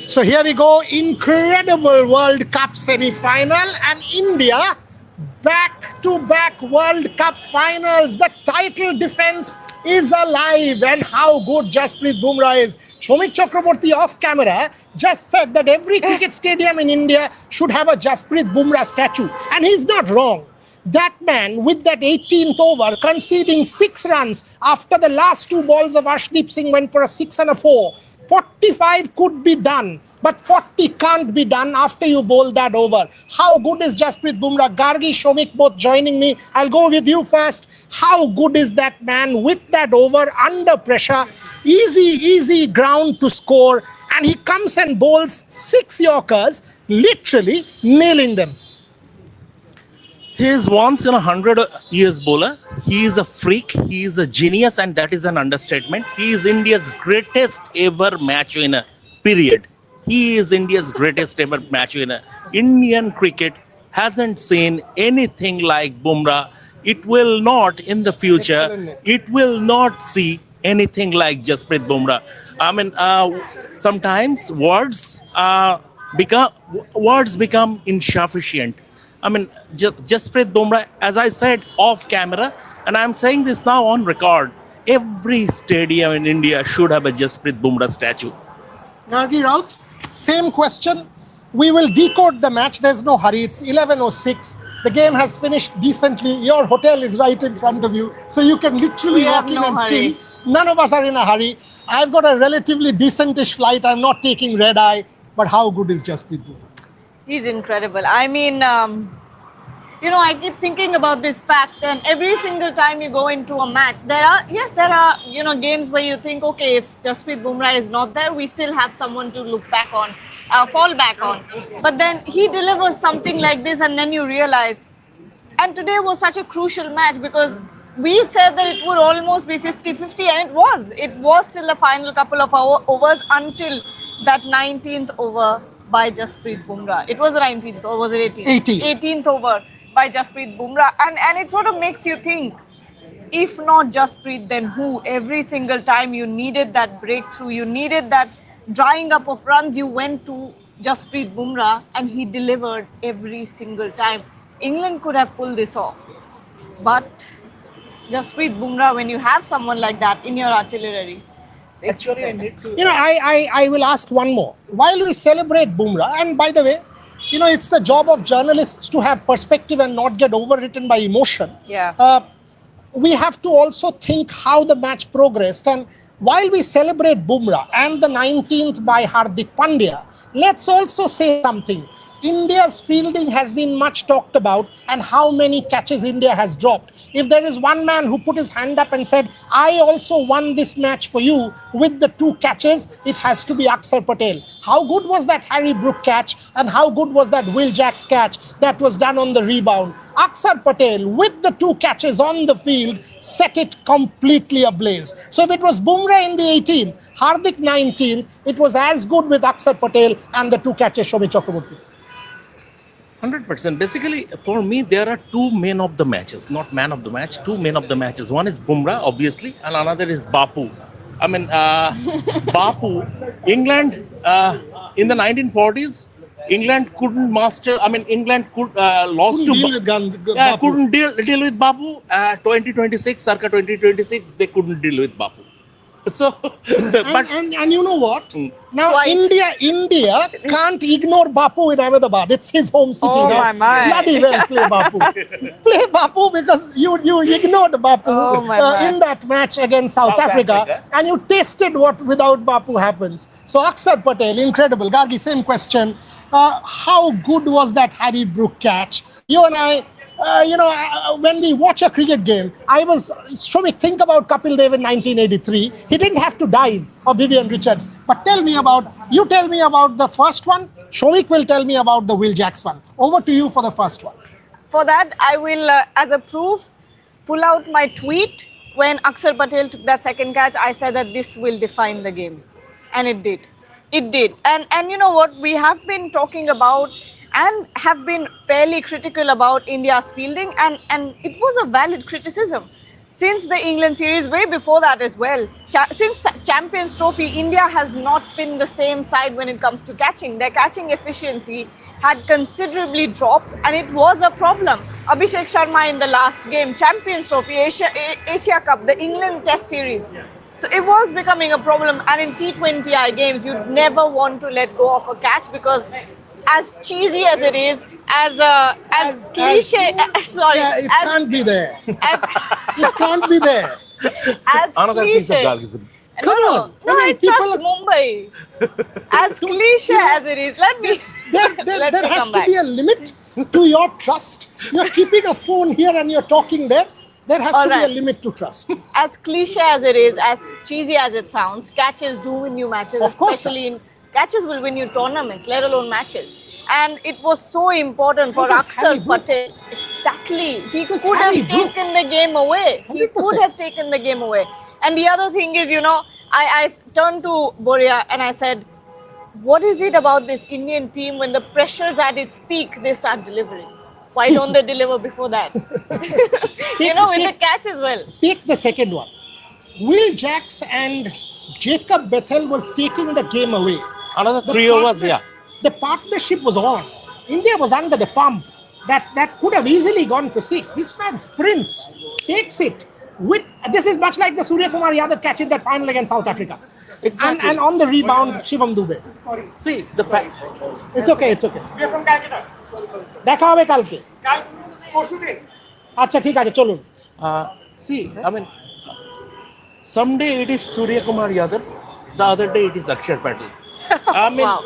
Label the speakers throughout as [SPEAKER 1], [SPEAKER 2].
[SPEAKER 1] So here we go, incredible World Cup semi-final, and India back-to-back World Cup finals. The title defense is alive, and how good Jasprit Bumrah is. Shomik Chakraborty off camera just said that every cricket stadium in India should have a Jasprit Bumrah statue, and he's not wrong. That man, with that 18th over, conceding 6 runs after the last 2 balls of Arshdeep Singh went for a 6 and a 4. 45 could be done, but 40 can't be done after you bowl that over. How good is Jasprit Bumrah? Gargi, Shomik both joining me. I'll go with you first. How good is that man with that over under pressure? Easy ground to score, and he comes and bowls 6 Yorkers, literally nailing them.
[SPEAKER 2] He is once in a 100 years bowler. He is a freak. He is a genius, and that is an understatement. He is India's greatest ever match winner. Period. He is India's greatest ever match winner. Indian cricket hasn't seen anything like Bumrah. It will not in the future.
[SPEAKER 1] Excellent.
[SPEAKER 2] It will not see anything like Jasprit Bumrah. I mean, sometimes words become insufficient. I mean, Jasprit Bumrah, as I said off camera, and I'm saying this now on record, every stadium in India should have a Jasprit Bumrah statue.
[SPEAKER 1] Gargi Raut, same question. We will decode the match. There's no hurry. It's 11:06. The game has finished decently. Your hotel is right in front of you, so you can literally walk in and chill. None of us are in a hurry. I've got a relatively decentish flight. I'm not taking red eye. But how good is Jasprit Bumrah?
[SPEAKER 3] He's incredible. I mean, I keep thinking about this fact, and every single time you go into a match, there are, games where you think, okay, if Jasprit Bumrah is not there, we still have someone to look back on, fall back on. But then he delivers something like this, and then you realize, and today was such a crucial match because we said that it would almost be 50-50, and it was. It was till the final couple of overs until that 19th over by Jasprit Bumrah. It was the 19th, or was it 18th? 18th over by Jasprit Bumrah. And it sort of makes you think, if not Jasprit, then who? Every single time you needed that breakthrough, you needed that drying up of runs, you went to Jasprit Bumrah, and he delivered every single time. England could have pulled this off. But Jasprit Bumrah, when you have someone like that in your artillery,
[SPEAKER 2] Actually, I need to...
[SPEAKER 1] I will ask one more. While we celebrate Bumrah, and by the way, it's the job of journalists to have perspective and not get overwritten by emotion.
[SPEAKER 3] Yeah.
[SPEAKER 1] We have to also think how the match progressed. And while we celebrate Bumrah and the 19th by Hardik Pandya, let's also say something. India's fielding has been much talked about, and how many catches India has dropped. If there is one man who put his hand up and said, I also won this match for you with the 2 catches, it has to be Axar Patel. How good was that Harry Brook catch, and how good was that Will Jacks catch that was done on the rebound? Axar Patel, with the 2 catches on the field, set it completely ablaze. So if it was Bumrah in the 18th, Hardik 19th, it was as good with Axar Patel and the 2 catches, Shomik Chakraborty.
[SPEAKER 2] 100%. Basically, for me, there are 2 men of the matches, not man of the match, 2 men of the matches. One is Bumrah, obviously, and another is Bapu. I mean, Bapu, England, in the 1940s, England couldn't master, England lost to... couldn't deal with Bapu. 2026, circa 2026, they couldn't deal with Bapu. So,
[SPEAKER 1] and you know what? Now
[SPEAKER 3] Twice.
[SPEAKER 1] India can't ignore Bapu in Ahmedabad. It's his home city.
[SPEAKER 3] Oh
[SPEAKER 1] now.
[SPEAKER 3] my.
[SPEAKER 1] Bloody well play Bapu. Play Bapu because you ignored Bapu in that match against South Africa, and you tasted what without Bapu happens. So Axar Patel, incredible. Gargi, same question. How good was that Harry Brook catch? You and I. When we watch a cricket game, Shomik, think about Kapil Dev in 1983. He didn't have to dive, or Vivian Richards. But tell me about the first one. Shomik will tell me about the Will Jacks one. Over to you for the first one.
[SPEAKER 3] For that, I will, as a proof, pull out my tweet. When Axar Patel took that second catch, I said that this will define the game. And it did. It did. And you know what? We have been talking about and have been fairly critical about India's fielding, and it was a valid criticism. since the England series, way before that as well, since Champions Trophy, India has not been the same side when it comes to catching. Their catching efficiency had considerably dropped, and it was a problem. Abhishek Sharma in the last game, Champions Trophy, Asia Cup, the England Test series. So it was becoming a problem, and in T20I games, you'd never want to let go of a catch because, as cheesy as it is, as cliche, sorry,
[SPEAKER 1] Yeah, it
[SPEAKER 3] as,
[SPEAKER 1] can't be there.
[SPEAKER 3] as,
[SPEAKER 1] It can't be there.
[SPEAKER 3] as
[SPEAKER 2] Another piece of
[SPEAKER 3] cliche.
[SPEAKER 2] gargism.
[SPEAKER 1] Come
[SPEAKER 3] no,
[SPEAKER 1] on.
[SPEAKER 3] no,
[SPEAKER 1] I mean,
[SPEAKER 3] I trust Mumbai. As cliche as it is, let me
[SPEAKER 1] There has
[SPEAKER 3] come
[SPEAKER 1] to
[SPEAKER 3] back.
[SPEAKER 1] be a limit to your trust. You're keeping a phone here and you're talking there. There has
[SPEAKER 3] All
[SPEAKER 1] to be a
[SPEAKER 3] right.
[SPEAKER 1] limit to trust.
[SPEAKER 3] As cliche as it is, as cheesy as it sounds, catches do win you matches,
[SPEAKER 1] Of course
[SPEAKER 3] especially
[SPEAKER 1] does.
[SPEAKER 3] in catches will win you tournaments, let alone matches. And it was so important for
[SPEAKER 1] It was
[SPEAKER 3] Axar
[SPEAKER 1] Harry Brook.
[SPEAKER 3] Patel. Exactly. He
[SPEAKER 1] was
[SPEAKER 3] could have
[SPEAKER 1] Harry Brook.
[SPEAKER 3] taken the game away. He
[SPEAKER 1] 100%.
[SPEAKER 3] could have taken the game away. And the other thing is, I turned to Boria and I said, what is it about this Indian team when the pressure's at its peak, they start delivering? Why don't they deliver before that? In the catch as well.
[SPEAKER 1] Take the second one. Will Jacks and Jacob Bethel was taking the game away.
[SPEAKER 2] Another
[SPEAKER 1] The
[SPEAKER 2] 3 overs, yeah.
[SPEAKER 1] The partnership was on. India was under the pump. That could have easily gone for 6. This man sprints, takes it. This is much like the Surya Kumar Yadav catch in that final against South Africa.
[SPEAKER 2] Exactly.
[SPEAKER 1] And on the rebound, Shivam Dubey.
[SPEAKER 2] See, the fact.
[SPEAKER 1] It's okay. দেখা হবে কালকে আচ্ছা ঠিক আছে চলুন
[SPEAKER 2] See, I mean, someday it is Surya Kumar Yadav, the other day it is Akshar Patel. I mean,
[SPEAKER 3] Wow.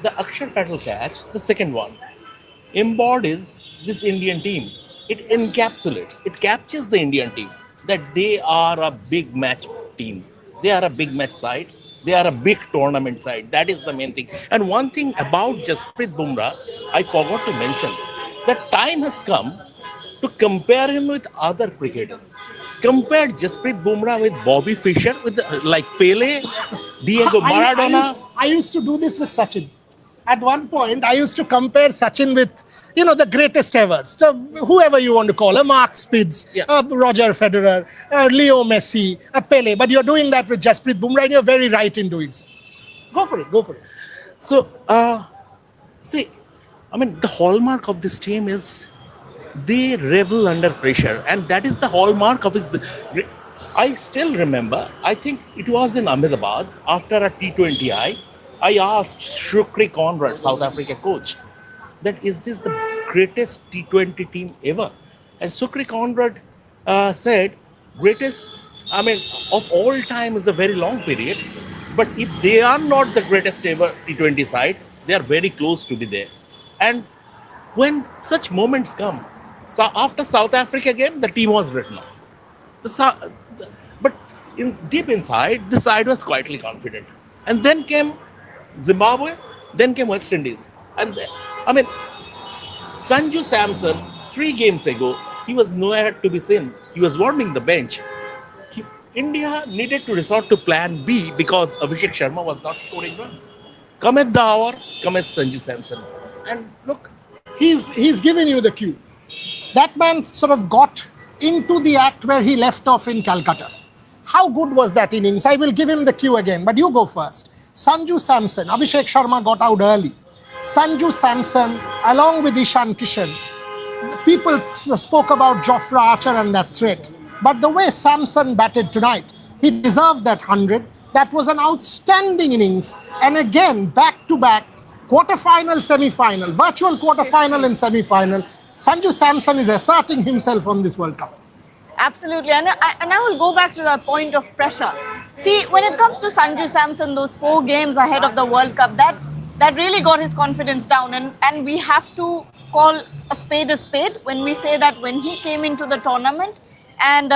[SPEAKER 2] the Akshar Patel catch, the second one, embodies this Indian team. It encapsulates, it captures the Indian team that they are a big match team. They are a big match side. They are a big tournament side. That is the main thing. And one thing about Jasprit Bumrah, I forgot to mention, the time has come to compare him with other cricketers. Compare Jasprit Bumrah with Bobby Fischer, with like Pele, Diego Maradona.
[SPEAKER 1] I used to do this with Sachin. At one point, I used to compare Sachin with, the greatest ever. So whoever you want to call, Mark Spitz,
[SPEAKER 2] Yeah.
[SPEAKER 1] Roger Federer, Leo Messi, Pele. But you're doing that with Jasprit Bumrah, and you're very right in doing so. Go for it.
[SPEAKER 2] So, see, I mean, the hallmark of this team is they revel under pressure, and that is the hallmark of his. I still remember, I think it was in Ahmedabad after a T20I. I asked Shukri Conrad, South Africa coach, that is this the greatest T20 team ever? And Shukri Conrad said, greatest, I mean, of all time is a very long period, but if they are not the greatest ever T20 side, they are very close to be there. And when such moments come, so after South Africa game, the team was written off. But deep inside, the side was quietly confident. And then came Zimbabwe, then came West Indies. And I mean, Sanju Samson, 3 games ago, he was nowhere to be seen. He was warming the bench. India needed to resort to plan B because Abhishek Sharma was not scoring runs. Cometh the hour, cometh Sanju Samson. And look,
[SPEAKER 1] He's given you the cue. That man sort of got into the act where he left off in Calcutta. How good was that innings? I will give him the cue again, but you go first. Sanju Samson, Abhishek Sharma got out early. Sanju Samson, along with Ishan Kishan, people spoke about Jofra Archer and that threat. But the way Samson batted tonight, he deserved that 100. That was an outstanding innings. And again, back-to-back, quarter-final, semi-final, virtual quarter-final and semi-final. Sanju Samson is asserting himself on this World Cup.
[SPEAKER 3] Absolutely. And I will go back to that point of pressure. See, when it comes to Sanju Samson, those 4 games ahead of the World Cup, that really got his confidence down. And we have to call a spade when we say that when he came into the tournament and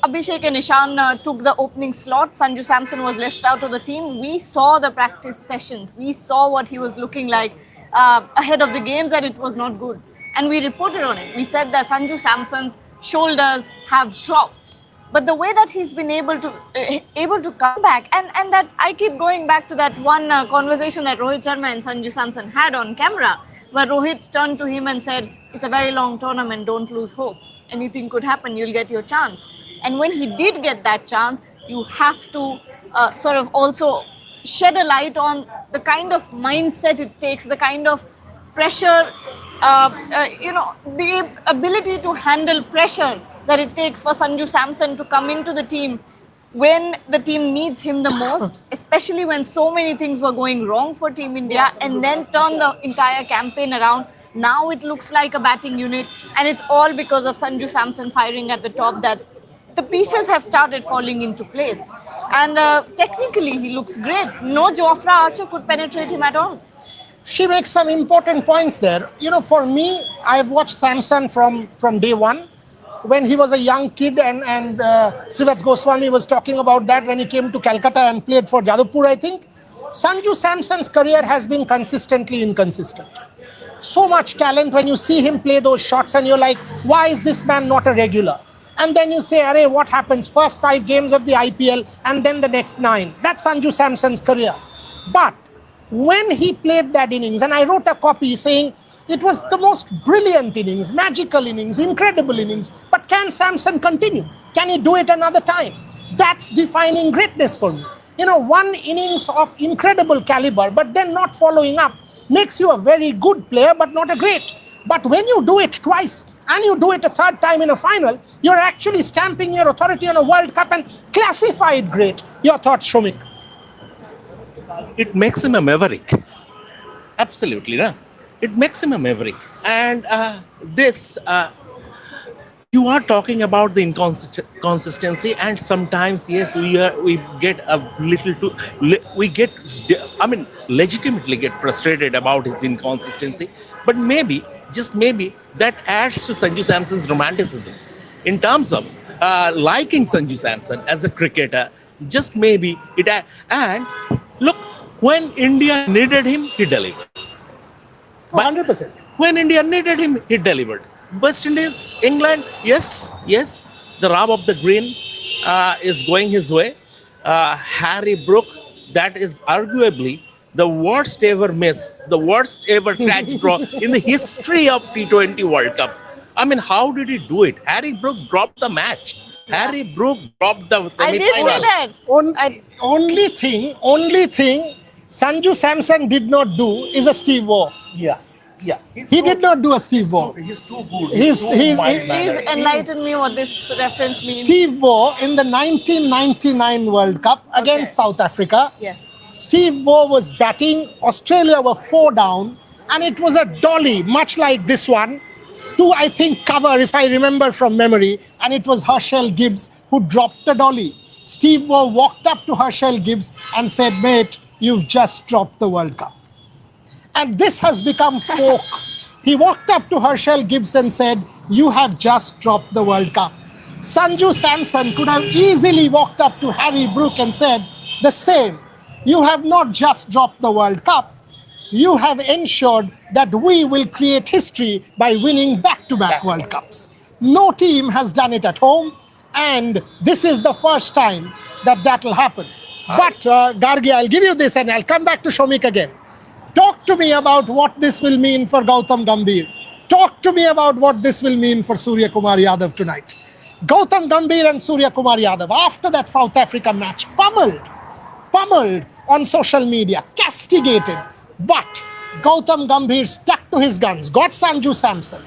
[SPEAKER 3] Abhishek and Ishan took the opening slot, Sanju Samson was left out of the team. We saw the practice sessions. We saw what he was looking like ahead of the games, and it was not good. And we reported on it. We said that Sanju Samson's shoulders have dropped. But the way that he's been able to come back, and that I keep going back to that one conversation that Rohit Sharma and Sanju Samson had on camera, where Rohit turned to him and said, "It's a very long tournament, don't lose hope." anything could happen. You'll get your chance. And when he did get that chance, you have to sort of also shed a light on the kind of mindset it takes, the kind of pressure, the ability to handle pressure that it takes for Sanju Samson to come into the team when the team needs him the most, especially when so many things were going wrong for Team India, and then turn the entire campaign around. Now it looks like a batting unit, and it's all because of Sanju Samson firing at the top that the pieces have started falling into place. And technically, he looks great. No Jofra Archer could penetrate him at all.
[SPEAKER 1] She makes some important points there. For me, I've watched Samson from day one. When he was a young kid, and Srivats Goswami was talking about that when he came to Calcutta and played for Jadavpur, I think. Sanju Samson's career has been consistently inconsistent. So much talent, when you see him play those shots and you're like, why is this man not a regular? And then you say, array, what happens? First 5 games of the IPL and then the next 9. That's Sanju Samson's career. But when he played that innings, and I wrote a copy saying, it was the most brilliant innings, magical innings, incredible innings. But can Samson continue? Can he do it another time? That's defining greatness for me. One innings of incredible caliber, but then not following up, makes you a very good player, but not a great. But when you do it twice, and you do it a third time in a final, you're actually stamping your authority on a World Cup and classified great. Your thoughts, Shomik?
[SPEAKER 2] It makes him a maverick. Absolutely, no? It makes him a maverick. And you are talking about the inconsistency, and sometimes, yes, we get a little too, legitimately get frustrated about his inconsistency. But maybe, just maybe, that adds to Sanju Samson's romanticism in terms of liking Sanju Samson as a cricketer. Just maybe and look, when India needed him, he delivered.
[SPEAKER 1] 100%.
[SPEAKER 2] When India needed him, he delivered. West Indies, England, yes, the rub of the green is going his way. Harry Brook, that is arguably the worst ever miss, the worst ever catch draw in the history of T20 World Cup. I mean, how did he do it? Harry Brook dropped the match. Harry Brook dropped the
[SPEAKER 3] I did say
[SPEAKER 2] semi-final.
[SPEAKER 3] that.
[SPEAKER 1] Only thing Sanju Samson did not do is a Steve Waugh.
[SPEAKER 2] Yeah.
[SPEAKER 1] He did not do a Steve Waugh.
[SPEAKER 2] He's too good.
[SPEAKER 1] He's
[SPEAKER 3] Please enlighten me what this reference means.
[SPEAKER 1] Steve Waugh in the 1999 World Cup against South Africa.
[SPEAKER 3] Yes.
[SPEAKER 1] Steve Waugh was batting. Australia were 4 down, and it was a dolly, much like this one, to, I think, cover, if I remember from memory, and it was Herschel Gibbs who dropped the dolly. Steve Waugh walked up to Herschel Gibbs and said, mate, you've just dropped the World Cup. And this has become folk. He walked up to Herschel Gibbs and said, you have just dropped the World Cup. Sanju Samson could have easily walked up to Harry Brook and said the same. You have not just dropped the World Cup. You have ensured that we will create history by winning back-to-back World Cups. No team has done it at home, and this is the first time that will happen. But Gargi, I'll give you this and I'll come back to Shomik again. Talk to me about what this will mean for Gautam Gambhir. Talk to me about what this will mean for Surya Kumar Yadav tonight. Gautam Gambhir and Surya Kumar Yadav, after that South Africa match, pummeled on social media, castigated. But Gautam Gambhir stuck to his guns, got Sanju Samson,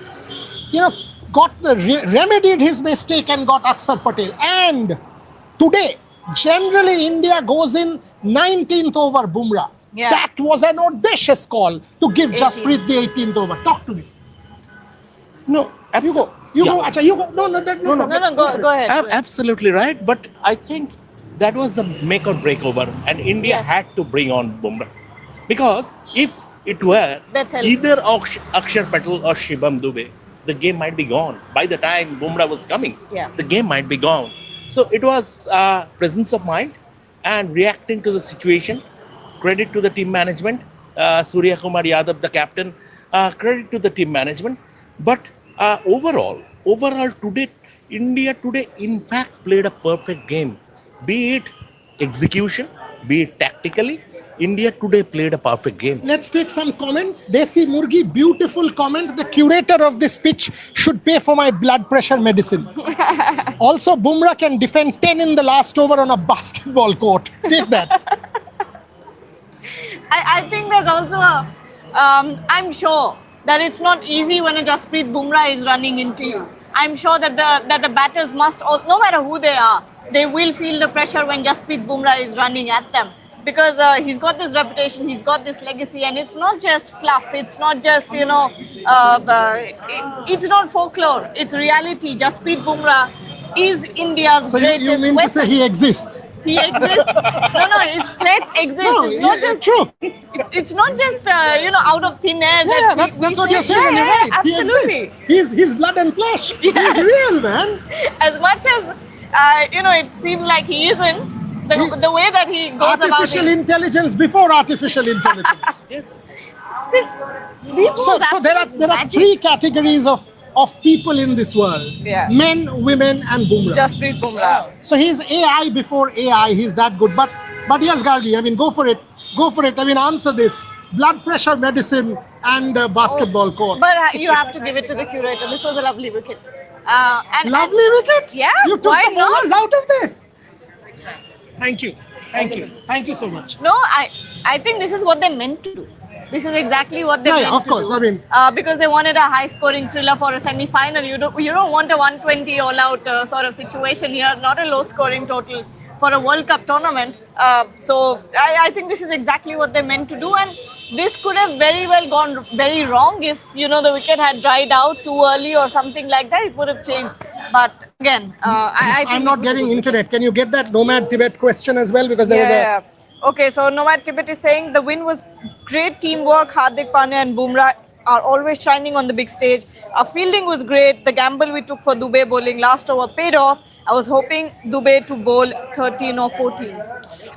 [SPEAKER 1] remedied his mistake and got Axar Patel. And today, generally India goes in 19th over Bumrah.
[SPEAKER 3] Yeah.
[SPEAKER 1] That was an audacious call to give Jasprit the 18th over. Talk to me.
[SPEAKER 2] No,
[SPEAKER 1] You go. You go. Acha, you go. No,
[SPEAKER 3] Go ahead.
[SPEAKER 2] Absolutely right. But I think that was the make or break over, and India had to bring on Bumrah. Because if it were
[SPEAKER 3] Bethel.
[SPEAKER 2] either Akshar Patel or Shibam Dube, the game might be gone. By the time Bumrah was coming, the game might be gone. So it was presence of mind and reacting to the situation. Credit to the team management, Surya Kumar Yadav, the captain. Credit to the team management. But overall, today, India today, in fact, played a perfect game. Be it execution, be it tactically, India today played a perfect game.
[SPEAKER 1] Let's take some comments. Desi Murgi, beautiful comment. The curator of this pitch should pay for my blood pressure medicine. Also, Bumrah can defend 10 in the last over on a basketball court. Take that.
[SPEAKER 3] I think there's also a, I'm sure that it's not easy when a Jasprit Bumrah is running into you. I'm sure that the batters must, no matter who they are, they will feel the pressure when Jasprit Bumrah is running at them. Because he's got this reputation, he's got this legacy, and it's not just fluff, it's not just, it's not folklore, it's reality. Jasprit Bumrah is India's
[SPEAKER 1] So
[SPEAKER 3] greatest
[SPEAKER 1] you mean
[SPEAKER 3] weapon.
[SPEAKER 1] to say he exists?
[SPEAKER 3] He exists. No, his threat exists.
[SPEAKER 1] No,
[SPEAKER 3] it's not
[SPEAKER 1] yeah,
[SPEAKER 3] just
[SPEAKER 1] true.
[SPEAKER 3] It's not just out of thin air.
[SPEAKER 1] Yeah, that's what you're saying. And you're right.
[SPEAKER 3] Absolutely.
[SPEAKER 1] He exists. He's blood and flesh.
[SPEAKER 3] Yeah.
[SPEAKER 1] He's real, man.
[SPEAKER 3] As much as it seems like he isn't. The way that he goes about
[SPEAKER 1] Artificial
[SPEAKER 3] it.
[SPEAKER 1] intelligence before artificial intelligence. So there are three categories of people in this world.
[SPEAKER 3] Yeah.
[SPEAKER 1] Men, women, and Bumrah.
[SPEAKER 3] Jasprit Bumrah.
[SPEAKER 1] So he's AI before AI. He's that good. But yes, Gargi, I mean, go for it. Go for it. I mean, answer this. Blood pressure medicine and basketball court.
[SPEAKER 3] But you have to give it to the curator. This was a lovely wicket.
[SPEAKER 1] Lovely wicket?
[SPEAKER 3] Yeah,
[SPEAKER 1] You took
[SPEAKER 3] why
[SPEAKER 1] the bowlers
[SPEAKER 3] not?
[SPEAKER 1] out of this. Thank you. Thank you so much.
[SPEAKER 3] No, I think this is what they meant to do. This is exactly what they meant
[SPEAKER 1] of
[SPEAKER 3] to
[SPEAKER 1] course.
[SPEAKER 3] do.
[SPEAKER 1] I mean,
[SPEAKER 3] because they wanted a high-scoring thriller for a semi-final. You don't want a 120 all-out sort of situation here. Not a low-scoring total for a World Cup tournament. So I think this is exactly what they meant to do, and this could have very well gone very wrong if the wicket had dried out too early or something like that. It would have changed. But again, I think
[SPEAKER 1] I'm not getting internet. Can you get that Nomad Tibet question as well? Because there was a...
[SPEAKER 3] Okay, so Nomad Tibet is saying the win was great teamwork. Hardik Pandya and Bumrah are always shining on the big stage. Our fielding was great. The gamble we took for Dubey bowling last over paid off. I was hoping Dubey to bowl 13 or 14.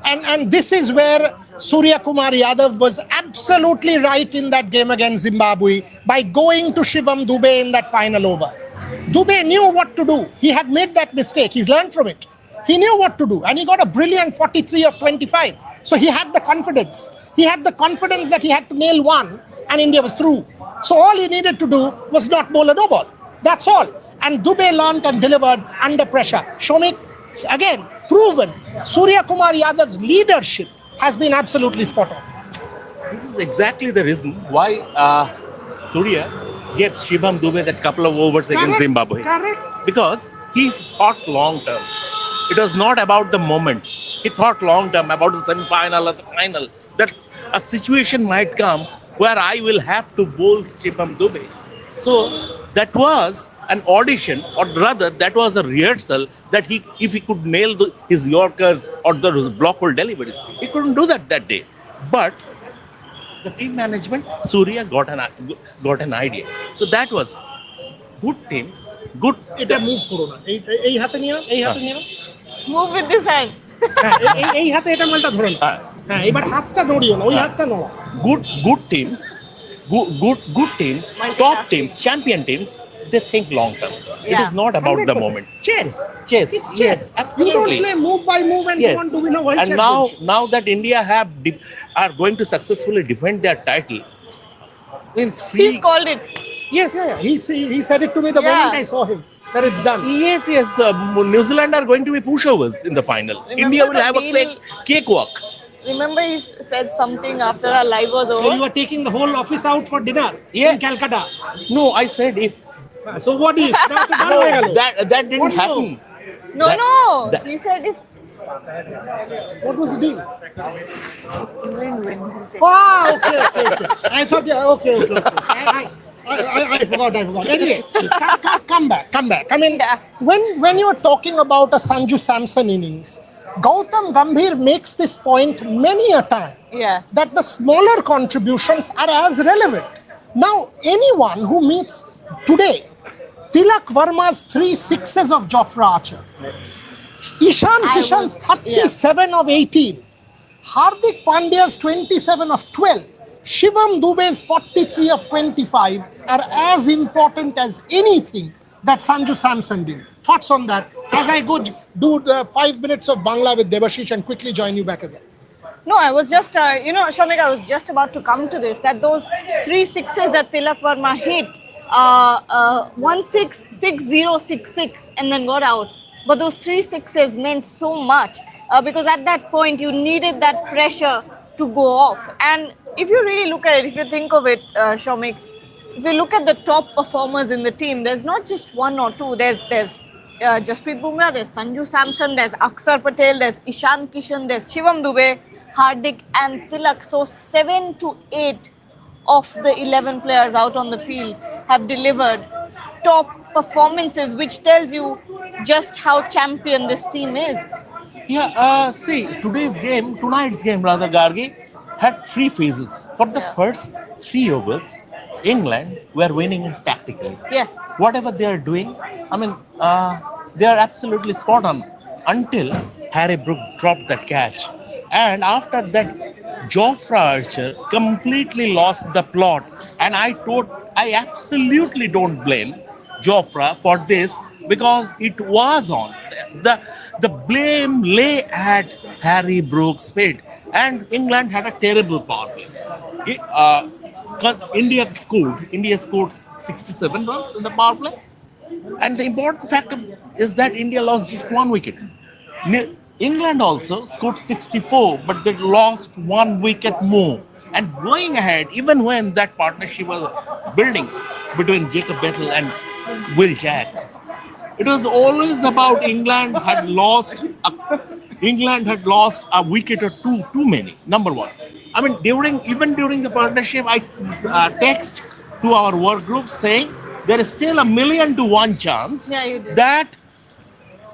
[SPEAKER 1] And this is where Surya Kumar Yadav was absolutely right in that game against Zimbabwe by going to Shivam Dubey in that final over. Dubey knew what to do. He had made that mistake. He's learned from it. He knew what to do, and he got a brilliant 43 of 25. So he had the confidence. He had the confidence that he had to nail one, and India was through. So all he needed to do was not bowl a no ball. That's all. And Dubey learned and delivered under pressure. Shomik, again, proven. Surya Kumar Yadav's leadership has been absolutely spot on.
[SPEAKER 2] This is exactly the reason why Surya gave Shivam Dubey that couple of overs against Zimbabwe.
[SPEAKER 1] Correct.
[SPEAKER 2] Because he thought long term. It was not about the moment. He thought long term about the semi-final or the final. That a situation might come where I will have to bowl Shivam Dubey. So that was an audition, or rather that was a rehearsal that if he could nail his Yorkers or the block hole deliveries, he couldn't do that day. But the team management, Surya got an idea. So that was good teams, good.
[SPEAKER 1] এটা move করো না এই হাতে নিয়ে নাও এই হাতে নিয়ে নাও
[SPEAKER 3] Move with this hand.
[SPEAKER 1] এই হাতে এটা মালটা ধরো না হ্যাঁ এবার হাতটা নড়িও না ওই হাতটা নড়া
[SPEAKER 2] Good teams, good teams, top teams, champion teams, they think long term. It
[SPEAKER 3] Yeah.
[SPEAKER 2] is not about the
[SPEAKER 1] 100%.
[SPEAKER 2] moment.
[SPEAKER 1] Chess.
[SPEAKER 2] Yes,
[SPEAKER 1] It's chess.
[SPEAKER 2] yes,
[SPEAKER 1] You don't
[SPEAKER 2] absolutely.
[SPEAKER 1] play move by move and you want to win a world
[SPEAKER 2] And
[SPEAKER 1] championship.
[SPEAKER 2] now that India are going to successfully defend their title in three.
[SPEAKER 3] He's called it.
[SPEAKER 2] Yes.
[SPEAKER 1] Yeah, he said it to me the
[SPEAKER 3] Yeah.
[SPEAKER 1] moment I saw him that it's done.
[SPEAKER 2] Yes. New Zealand are going to be pushovers in the final.
[SPEAKER 3] Remember
[SPEAKER 2] India will
[SPEAKER 3] the
[SPEAKER 2] have a
[SPEAKER 3] deal-
[SPEAKER 2] cakewalk.
[SPEAKER 3] Remember he said something after our live was
[SPEAKER 1] So
[SPEAKER 3] over?
[SPEAKER 1] you are taking the whole office out for dinner
[SPEAKER 2] Yeah.
[SPEAKER 1] in Calcutta.
[SPEAKER 2] No, I said if.
[SPEAKER 1] So what if?
[SPEAKER 2] No, that didn't
[SPEAKER 1] What
[SPEAKER 2] happen.
[SPEAKER 3] No,
[SPEAKER 2] that-
[SPEAKER 3] he said if
[SPEAKER 1] What was the deal?
[SPEAKER 3] win.
[SPEAKER 1] Ah, okay. I thought, yeah, okay. I forgot. Anyway, come back. I mean,
[SPEAKER 3] Yeah.
[SPEAKER 1] when you're talking about a Sanju Samson innings, Gautam Gambhir makes this point many a time.
[SPEAKER 3] Yeah.
[SPEAKER 1] That the smaller contributions are as relevant. Now, anyone who meets today, Tilak Verma's 3 sixes of Jofra Archer, Ishan Kishan's 37 of 18, Hardik Pandya's 27 of 12, Shivam Dubey's 43 of 25 are as important as anything that Sanju Samson did. Thoughts on that? As I go do the 5 minutes of Bangla with Debashish and quickly join you back again.
[SPEAKER 3] No, I was just, Shomik, I was just about to come to this, that those three sixes that Tilak Verma hit, 1-6, 6-0, 6-6, and then got out. But those three sixes meant so much because at that point you needed that pressure to go off. And if you really look at it, if you think of it, Shomik, if you look at the top performers in the team, there's not just one or two. There's Jasprit Bumrah, there's Sanju Samson, there's Axar Patel, there's Ishan Kishan, there's Shivam Dube, Hardik, and Tilak. So 7 to 8 of the 11 players out on the field have delivered top performances, which tells you just how champion this team is.
[SPEAKER 2] Yeah, see, tonight's game rather, Gargi, had three phases. For the
[SPEAKER 3] Yeah.
[SPEAKER 2] first 3 overs, England were winning it tactically.
[SPEAKER 3] Yes.
[SPEAKER 2] Whatever they are doing, I mean, they are absolutely spot on until Harry Brook dropped that catch. And after that, Jofra Archer completely lost the plot. And I absolutely don't blame Jofra for this because it was on. The blame lay at Harry Brook's feet. And England had a terrible power play. Because India scored 67 runs in the power play. And the important factor is that India lost just one wicket. England also scored 64, but they lost one wicket more. And going ahead, even when that partnership was building between Jacob Bettel and Will Jacks, it was always about England had lost a wicket or two too many. Number one, I mean, during the partnership, I text to our work group saying there is still 1,000,000 to 1 chance
[SPEAKER 3] Yeah, you did.
[SPEAKER 2] that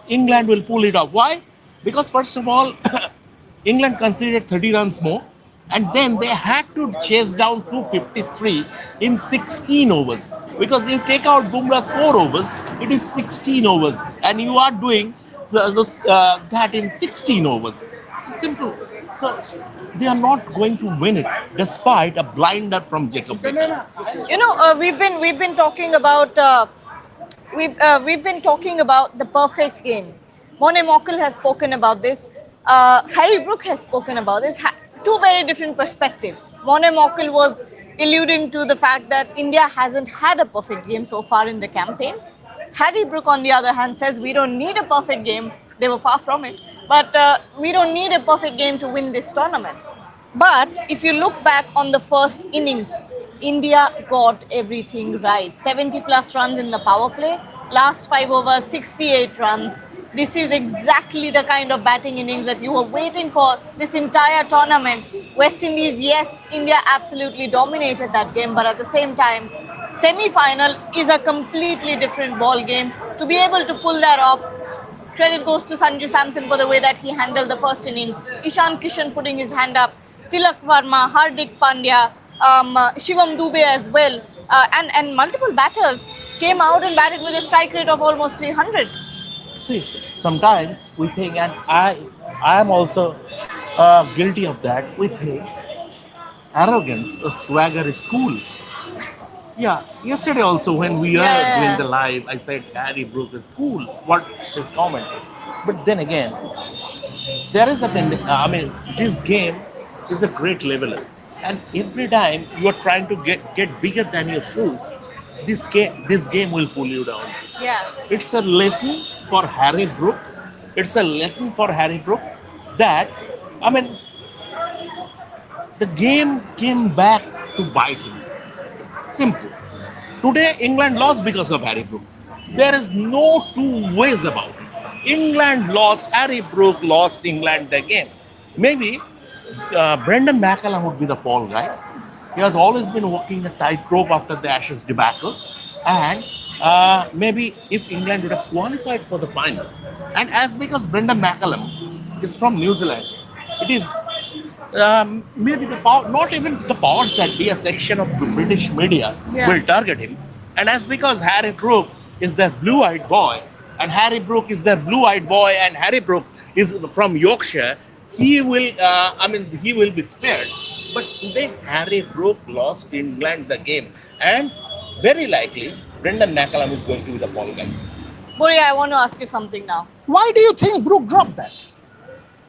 [SPEAKER 2] England will pull it off. Why? Because first of all, England conceded 30 runs more, and then they had to chase down 253 in 16 overs. Because you take out Bumrah's 4 overs, it is 16 overs, and you are doing that in 16 overs. So simple. So they are not going to win it, despite a blinder from Jacob Beckham.
[SPEAKER 3] We've been talking about we've been talking about the perfect game. Mone Mokal has spoken about this. Harry Brook has spoken about this. Two very different perspectives. Mone Mokal was alluding to the fact that India hasn't had a perfect game so far in the campaign. Harry Brook, on the other hand, says we don't need a perfect game. They were far from it. But we don't need a perfect game to win this tournament. But if you look back on the first innings, India got everything right. 70 plus runs in the power play. Last 5 overs, 68 runs. This is exactly the kind of batting innings that you were waiting for this entire tournament. West Indies, yes, India absolutely dominated that game, but at the same time, semi-final is a completely different ball game. To be able to pull that off, credit goes to Sanju Samson for the way that he handled the first innings. Ishan Kishan putting his hand up, Tilak Verma, Hardik Pandya, Shivam Dube as well, and multiple batters came out and batted with a strike rate of almost 300.
[SPEAKER 2] See, sometimes we think, and I am also guilty of that. We think arrogance or swagger is cool. Yeah, yesterday also when we were doing the live, I said Harry Brook is cool. What his comment? But then again, there is a tendency. I mean, this game is a great leveler, and every time you are trying to get bigger than your shoes, this game will pull you down.
[SPEAKER 3] Yeah.
[SPEAKER 2] It's a lesson for Harry Brook. It's a lesson for Harry Brook that, I mean, the game came back to bite him. Simple. Today, England lost because of Harry Brook. There is no two ways about it. England lost, Harry Brook lost England the game. Maybe Brendan McCullum would be the fall guy. He has always been walking a tightrope after the Ashes debacle. And maybe if England would have qualified for the final, and as because Brendan McCullum is from New Zealand, it is maybe the power, not even the powers that be a section of the British media will target him. And as because Harry Brook is their blue-eyed boy, and Harry Brook is their blue-eyed boy, and Harry Brook is from Yorkshire, he will, he will be spared. But today, Harry Brook lost England the game, and very likely, Brendan McCullum is going to be the fall guy.
[SPEAKER 3] Buri, I want to ask you something now.
[SPEAKER 1] Why do you think Brook dropped that?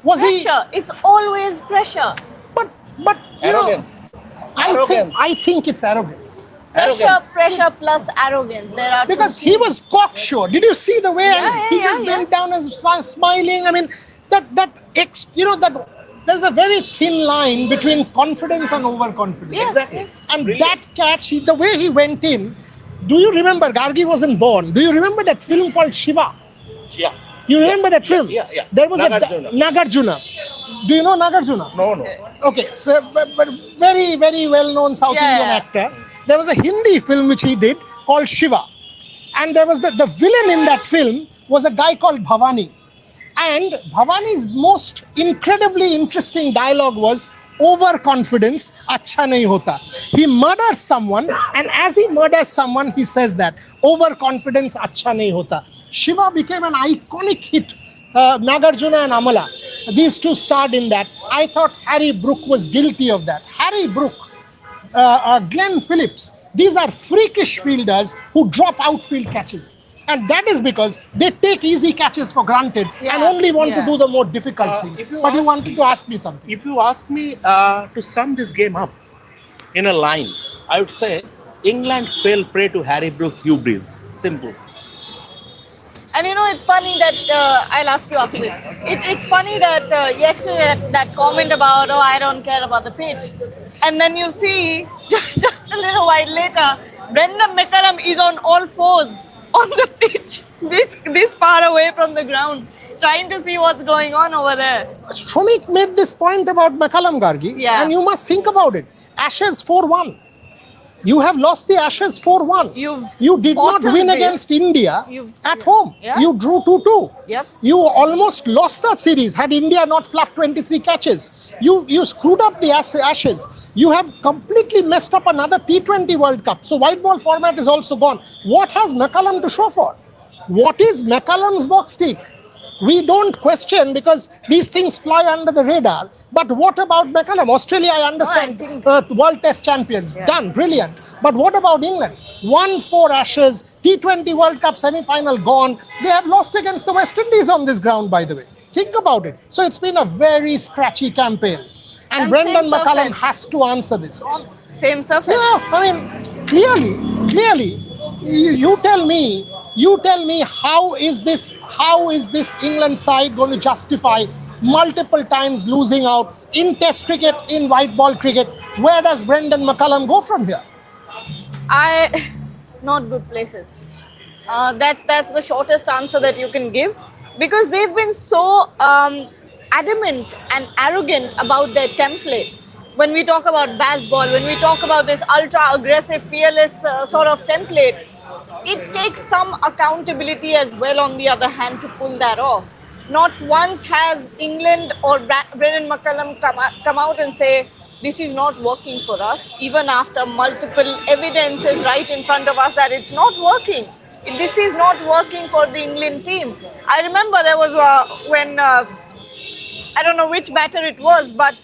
[SPEAKER 1] Was he?
[SPEAKER 3] Pressure. It's always pressure.
[SPEAKER 1] But you know,
[SPEAKER 2] Arrogance.
[SPEAKER 1] I think it's arrogance.
[SPEAKER 3] Pressure plus arrogance. There are
[SPEAKER 1] Because
[SPEAKER 3] two
[SPEAKER 1] he
[SPEAKER 3] things.
[SPEAKER 1] was cocksure. Did you see the way he just bent down and smiling? I mean, that there's a very thin line between confidence and overconfidence.
[SPEAKER 3] Yes.
[SPEAKER 2] Exactly.
[SPEAKER 1] And
[SPEAKER 2] Brilliant.
[SPEAKER 1] that catch, the way he went in. Do you remember? Gargi wasn't born. Do you remember that film called Shiva?
[SPEAKER 2] Yeah.
[SPEAKER 1] You remember that film?
[SPEAKER 2] Yeah.
[SPEAKER 1] There was
[SPEAKER 2] Nagarjuna.
[SPEAKER 1] a Nagarjuna. Do you know Nagarjuna?
[SPEAKER 2] No.
[SPEAKER 1] Okay, so but very, very well-known South Indian actor. There was a Hindi film which he did called Shiva, and there was the villain in that film was a guy called Bhavani, and Bhavani's most incredibly interesting dialogue was overconfidence acha nahi hota. He murders someone, and as he murders someone, he says that overconfidence acha nahi hota. Shiva became an iconic hit. Nagarjuna and Amala, these two starred in that. I thought Harry Brook was guilty of that. Harry Brook, Glenn Phillips, these are freakish fielders who drop outfield catches. And that is because they take easy catches for granted and only want to do the more difficult things. But you wanted to ask me something.
[SPEAKER 2] If you ask me to sum this game up in a line, I would say England fell prey to Harry Brook's hubris. Simple.
[SPEAKER 3] And it's funny that I'll ask you after this. It's funny that yesterday that comment about I don't care about the pitch, and then you see just a little while later, Brendan McCullum is on all fours on the pitch, this far away from the ground, trying to see what's going on over there.
[SPEAKER 1] Shomik made this point about McCullum, Gargi, and you must think about it. Ashes 4-1. You have lost the Ashes 4-1. You did not win against India at home.
[SPEAKER 3] Yeah.
[SPEAKER 1] You drew 2-2.
[SPEAKER 3] Yep.
[SPEAKER 1] You almost lost that series had India not fluffed 23 catches. You screwed up the Ashes. You have completely messed up another T20 World Cup. So white ball format is also gone. What has McCullum to show for? What is McCullum's box tick? We don't question because these things fly under the radar. But what about McCullum? Australia, I understand, World Test champions, done, brilliant. But what about England? 1-4 Ashes, T20 World Cup semi-final gone. They have lost against the West Indies on this ground, by the way. Think about it. So it's been a very scratchy campaign. And Brendan McCullum has to answer this.
[SPEAKER 3] Same surface.
[SPEAKER 1] Yeah, I mean, clearly, you tell me how is this England side going to justify multiple times losing out in Test cricket, in white ball cricket? Where does Brendan McCullum go from here?
[SPEAKER 3] Not good places. That's the shortest answer that you can give, because they've been so adamant and arrogant about their template. When we talk about baseball, when we talk about this ultra aggressive, fearless sort of template, it takes some accountability as well, on the other hand, to pull that off. Not once has England or Brendan McCullum come out and say, this is not working for us, even after multiple evidences right in front of us that it's not working. This is not working for the England team. I remember there was when, I don't know which batter it was, but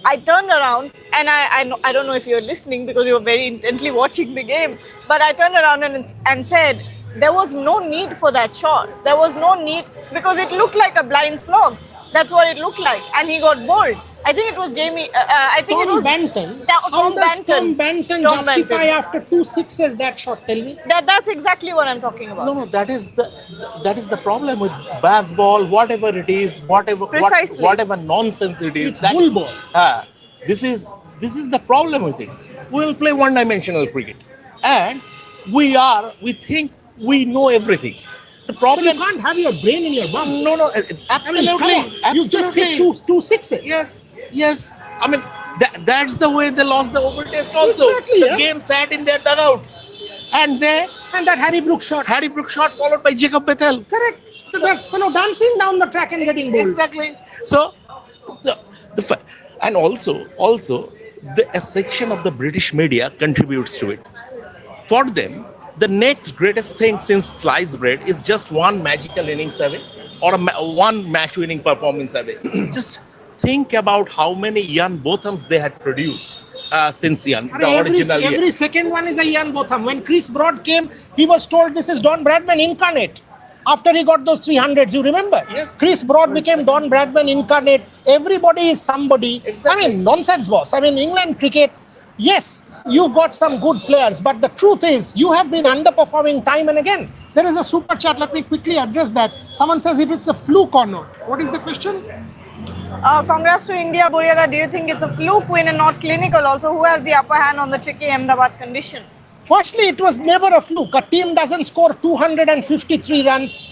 [SPEAKER 3] I turned around and I don't know if you're listening because you were very intently watching the game, but I turned around and said, there was no need for that shot. There was no need, because it looked like a blind slog. That's what it looked like. And he got bowled. I think it was
[SPEAKER 1] Tom Benton. How does Tom Benton justify after 2 sixes that shot? Tell me.
[SPEAKER 3] That's exactly what I'm talking about.
[SPEAKER 2] No, that is the problem with baseball, whatever it is, whatever nonsense it is.
[SPEAKER 1] It's bull ball.
[SPEAKER 2] This is the problem with it. We'll play one-dimensional cricket, and we think we know everything. The problem,
[SPEAKER 1] but you can't have your brain in your bum.
[SPEAKER 2] No, absolutely.
[SPEAKER 1] I mean, come on. You just hit two sixes.
[SPEAKER 2] Yes. I mean, that's the way they lost the Oval Test also.
[SPEAKER 1] Exactly,
[SPEAKER 2] the game sat in their dugout. And
[SPEAKER 1] that Harry Brook shot.
[SPEAKER 2] Followed by Jacob Bethel.
[SPEAKER 1] Correct. So that fellow dancing down the track and getting bowled.
[SPEAKER 2] Exactly. So, and also, a section of the British media contributes to it. For them, the next greatest thing since sliced bread is just one magical innings away, or one match-winning performance away. Just think about how many Ian Bothams they had produced since Ian, the original year.
[SPEAKER 1] Every second one is a Ian Botham. When Chris Broad came, he was told this is Don Bradman incarnate. After he got those 300s, you remember?
[SPEAKER 2] Yes.
[SPEAKER 1] Chris Broad became Don Bradman incarnate. Everybody is somebody.
[SPEAKER 2] Exactly.
[SPEAKER 1] I mean, nonsense, boss. I mean, England cricket, yes, you've got some good players, but the truth is, you have been underperforming time and again. There is a super chat. Let me quickly address that. Someone says if it's a fluke or not. What is the question?
[SPEAKER 3] Congrats to India, Buriada. Do you think it's a fluke win and not clinical? Also, who has the upper hand on the tricky Ahmedabad condition?
[SPEAKER 1] Firstly, it was never a fluke. A team doesn't score 253 runs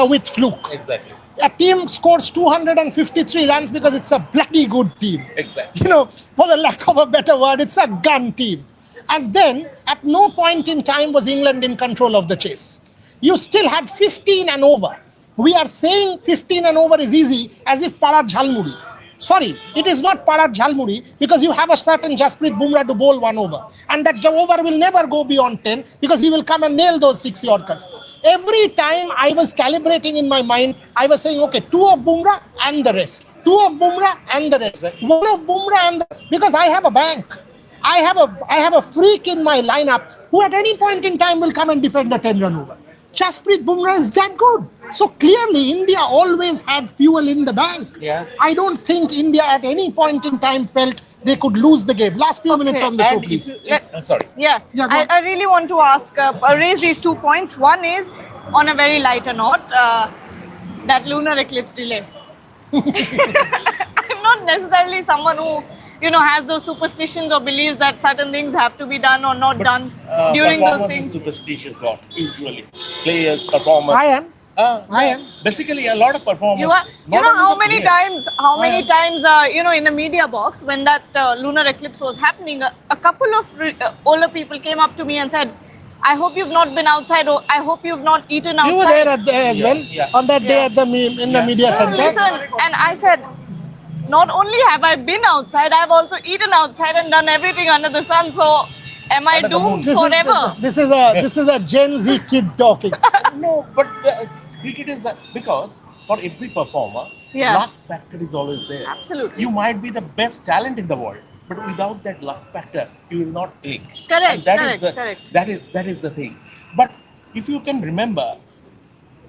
[SPEAKER 1] with fluke.
[SPEAKER 2] Exactly.
[SPEAKER 1] A team scores 253 runs because it's a bloody good team.
[SPEAKER 2] Exactly.
[SPEAKER 1] You know, for the lack of a better word, it's a gun team. And then, at no point in time was England in control of the chase. You still had 15 and over. We are saying 15 and over is easy as if Parad Jhalmuri. Sorry, it is not Parad Jhalmuri because you have a certain Jasprit Bumrah to bowl one over. And that over will never go beyond 10 because he will come and nail those 6 Yorkers. Every time I was calibrating in my mind, I was saying, okay, 2 of Bumrah and the rest. 2 of Bumrah and the rest. 1 of Bumrah and the, because I have a bank. I have a freak in my lineup who at any point in time will come and defend the 10-run over. Jasprit Bumrah is that good. So clearly, India always had fuel in the bank.
[SPEAKER 2] Yes.
[SPEAKER 1] I don't think India at any point in time felt they could lose the game. Last few minutes on the show,
[SPEAKER 2] And
[SPEAKER 1] please.
[SPEAKER 2] sorry.
[SPEAKER 3] Yeah,
[SPEAKER 1] Yeah, go on.
[SPEAKER 3] I really want to ask, raise these 2 points. One is, on a very lighter note, that lunar eclipse delay. I'm not necessarily someone who, has those superstitions or believes that certain things have to be done or not done during those
[SPEAKER 2] Performance
[SPEAKER 3] things.
[SPEAKER 2] is superstitious lot, usually. Players, performers.
[SPEAKER 1] I am. I am.
[SPEAKER 2] Basically, a lot of performers.
[SPEAKER 3] You know
[SPEAKER 2] not only
[SPEAKER 3] how
[SPEAKER 2] the
[SPEAKER 3] many
[SPEAKER 2] players.
[SPEAKER 3] times, in the media box when that lunar eclipse was happening, a couple of older people came up to me and said, I hope you've not been outside, or I hope you've not eaten outside.
[SPEAKER 1] You were there as well
[SPEAKER 2] Yeah.
[SPEAKER 1] on that day
[SPEAKER 3] Yeah.
[SPEAKER 1] at the in the media
[SPEAKER 3] No,
[SPEAKER 1] center.
[SPEAKER 3] listen, and I said, not only have I been outside, I've also eaten outside and done everything under the sun. So, am I
[SPEAKER 2] Under the moon.
[SPEAKER 3] doomed forever?
[SPEAKER 1] This is a Gen Z kid talking.
[SPEAKER 2] No, but cricket is because for every performer,
[SPEAKER 3] Yeah.
[SPEAKER 2] luck factor is always there.
[SPEAKER 3] Absolutely.
[SPEAKER 2] You might be the best talent in the world, but without that luck factor, you will not click.
[SPEAKER 3] Correct,
[SPEAKER 2] And that
[SPEAKER 3] correct,
[SPEAKER 2] is
[SPEAKER 3] correct.
[SPEAKER 2] that is the thing. But if you can remember,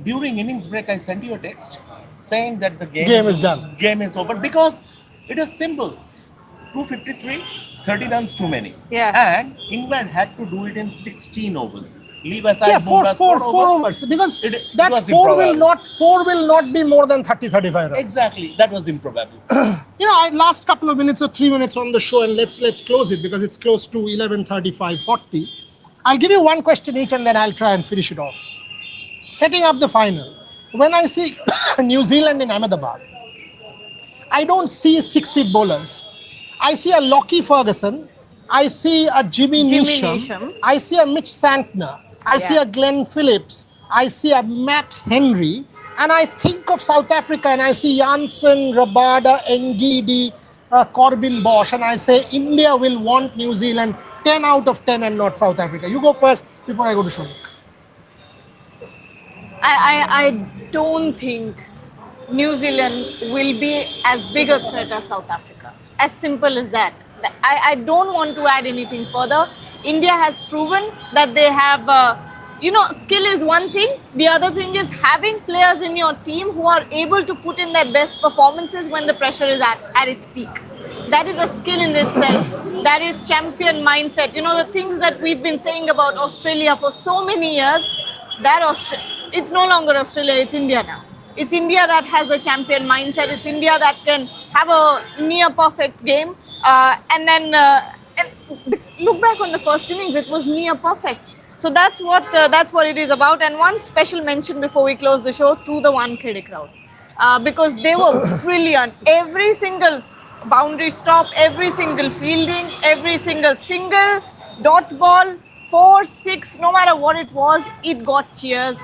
[SPEAKER 2] during innings break, I sent you a text saying that the
[SPEAKER 1] Game is done.
[SPEAKER 2] Game is over because it is simple. 253, 30 runs too many.
[SPEAKER 3] Yeah.
[SPEAKER 2] And England had to do it in 16 overs. Leave aside
[SPEAKER 1] Yeah, four
[SPEAKER 2] Bumrah's
[SPEAKER 1] overs because
[SPEAKER 2] It
[SPEAKER 1] that
[SPEAKER 2] was
[SPEAKER 1] four will
[SPEAKER 2] improbable.
[SPEAKER 1] not be more than 30-35 runs.
[SPEAKER 2] Exactly, that was improbable.
[SPEAKER 1] Last couple of minutes or 3 minutes on the show, and let's close it because it's close to 11:35:40. I'll give you one question each, and then I'll try and finish it off. Setting up the final, when I see New Zealand in Ahmedabad, I don't see 6-feet bowlers. I see a Lockie Ferguson. I see a Jimmy Neesham. I see a Mitch Santner. I see a Glenn Phillips. I see a Matt Henry. And I think of South Africa and I see Janssen, Rabada, Ngidi, Corbin Bosch. And I say India will want New Zealand 10 out of 10 and not South Africa. You go first before I go to Shonik.
[SPEAKER 3] I don't think New Zealand will be as big a threat as South Africa. As simple as that. I don't want to add anything further. India has proven that they have, skill is one thing. The other thing is having players in your team who are able to put in their best performances when the pressure is at its peak. That is a skill in itself. That is champion mindset. The things that we've been saying about Australia for so many years, it's no longer Australia, it's India now. It's India that has a champion mindset. It's India that can have a near perfect game. And then look back on the first innings, it was near perfect. So that's what it is about. And one special mention before we close the show to the Wankhede crowd. Because they were brilliant. Every single boundary stop, every single fielding, every single dot ball, 4, 6, no matter what it was, it got cheers.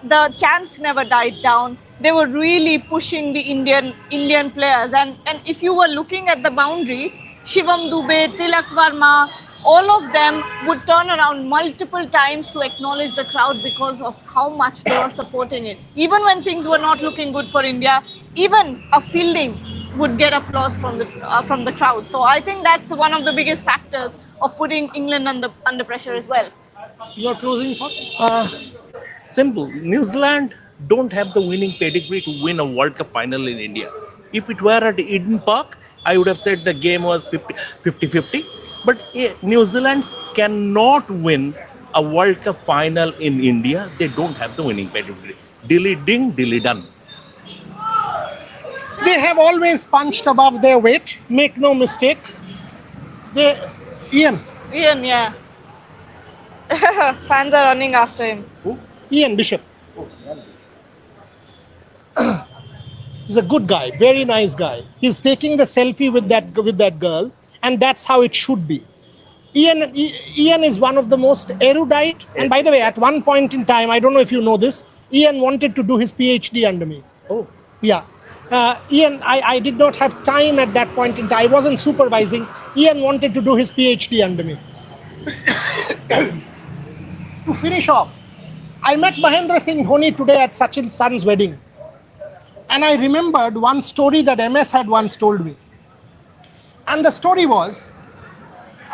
[SPEAKER 3] The chants never died down. They were really pushing the Indian players. And if you were looking at the boundary, Shivam Dubey, Tilak Varma, all of them would turn around multiple times to acknowledge the crowd because of how much they were supporting it. Even when things were not looking good for India, even a fielding would get applause from the crowd. So I think that's one of the biggest factors of putting England under pressure as well.
[SPEAKER 1] Your closing thoughts?
[SPEAKER 2] Simple. New Zealand don't have the winning pedigree to win a World Cup final in India. If it were at Eden Park, I would have said the game was 50-50. But New Zealand cannot win a World Cup final in India. They don't have the winning pedigree. Dilly ding, dilly done.
[SPEAKER 1] They have always punched above their weight. Make no mistake. Ian,
[SPEAKER 3] Yeah. Fans are running after him.
[SPEAKER 1] Ian Bishop. He's a good guy, very nice guy. He's taking the selfie with that girl, and that's how it should be. Ian is one of the most erudite, and by the way, at one point in time, I don't know if you know this, Ian wanted to do his PhD under me.
[SPEAKER 2] Oh.
[SPEAKER 1] Yeah. Ian, I did not have time at that point in time. I wasn't supervising. Ian wanted to do his PhD under me. To finish off, I met Mahendra Singh Dhoni today at Sachin's son's wedding. And I remembered one story that MS had once told me. And the story was,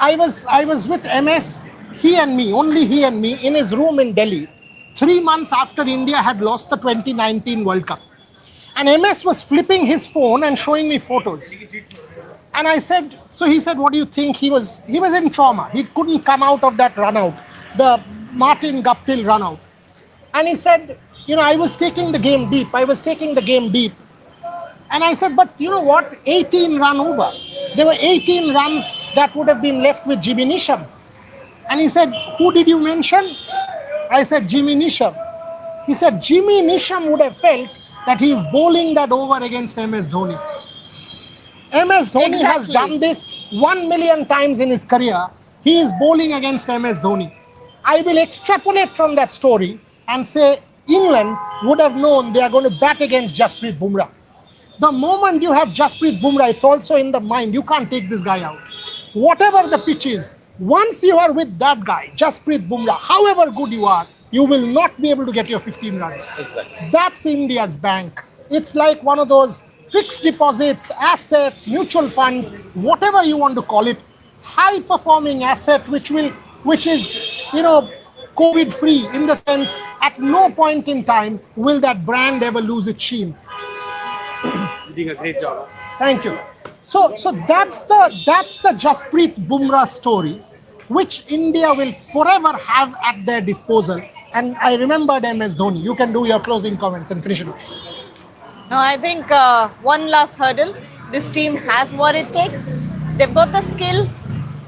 [SPEAKER 1] I was with MS, he and me, only he and me, in his room in Delhi, 3 months after India had lost the 2019 World Cup. And MS was flipping his phone and showing me photos. And I said, so he said, what do you think? He was in trauma. He couldn't come out of that run out, the Martin Guptill run out. And he said, I was taking the game deep. And I said, but you know what? 18 run over. There were 18 runs that would have been left with Jimmy Neesham. And he said, who did you mention? I said, Jimmy Neesham. He said, Jimmy Neesham would have felt that he is bowling that over against MS Dhoni. MS Dhoni has done this 1 million times in his career. He is bowling against MS Dhoni. I will extrapolate from that story and say England would have known they are going to bat against Jasprit Bumrah. The moment you have Jasprit Bumrah, it's also in the mind. You can't take this guy out. Whatever the pitch is, once you are with that guy, Jasprit Bumrah, however good you are, you will not be able to get your 15 runs.
[SPEAKER 2] Exactly.
[SPEAKER 1] That's India's bank. It's like one of those fixed deposits, assets, mutual funds, whatever you want to call it, high performing asset which is, COVID free, in the sense at no point in time will that brand ever lose its sheen.
[SPEAKER 4] You're doing a great job.
[SPEAKER 1] Thank you. So that's the Jasprit Bumrah story, which India will forever have at their disposal. And I remembered MS Dhoni. You can do your closing comments and finish it off.
[SPEAKER 3] No, I think one last hurdle. This team has what it takes. They've got the skill,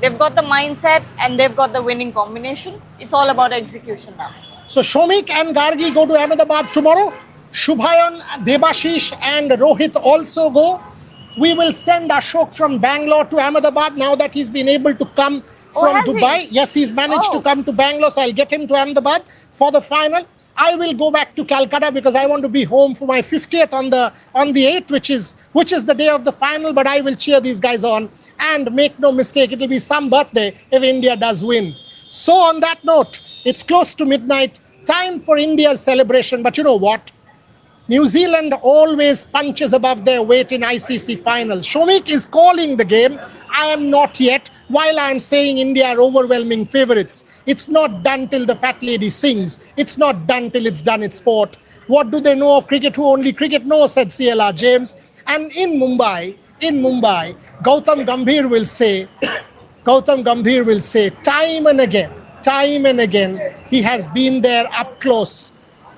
[SPEAKER 3] they've got the mindset, and they've got the winning combination. It's all about execution now.
[SPEAKER 1] So Shomik and Gargi go to Ahmedabad tomorrow. Shubhayan, Debashish and Rohit also go. We will send Ashok from Bangalore to Ahmedabad now that he's been able to come from Dubai.
[SPEAKER 3] He?
[SPEAKER 1] Yes, he's managed to come to Bangalore, so I'll get him to Ahmedabad for the final. I will go back to Calcutta because I want to be home for my 50th on the 8th, which is the day of the final. But I will cheer these guys on, and make no mistake, it will be some birthday if India does win. So on that note, it's close to midnight. Time for India's celebration. But you know what? New Zealand always punches above their weight in ICC finals. Shomik is calling the game. I am not yet. While I am saying India are overwhelming favourites, it's not done till the fat lady sings. It's not done till it's done its sport. What do they know of cricket? Who only cricket knows, said CLR James. And in Mumbai, Gautam Gambhir will say, time and again, he has been there up close,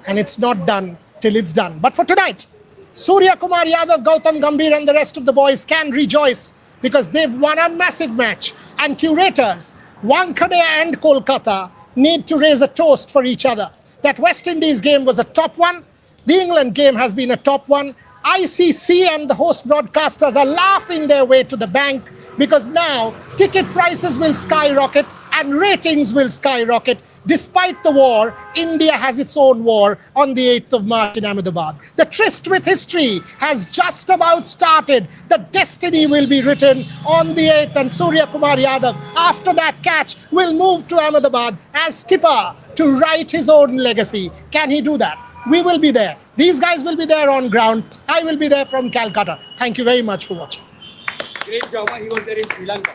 [SPEAKER 1] and it's not done till it's done. But for tonight, Surya Kumar Yadav, Gautam Gambhir and the rest of the boys can rejoice because they've won a massive match. And curators, Wankhede and Kolkata, need to raise a toast for each other. That West Indies game was a top one. The England game has been a top one. ICC and the host broadcasters are laughing their way to the bank because now ticket prices will skyrocket and ratings will skyrocket. Despite the war, India has its own war on the 8th of March in Ahmedabad. The tryst with history has just about started. The destiny will be written on the 8th, and Surya Kumar Yadav, after that catch, will move to Ahmedabad as skipper to write his own legacy. Can he do that? We will be there. These guys will be there on ground. I will be there from Calcutta. Thank you very much for watching.
[SPEAKER 4] Great job. He was there in Sri Lanka.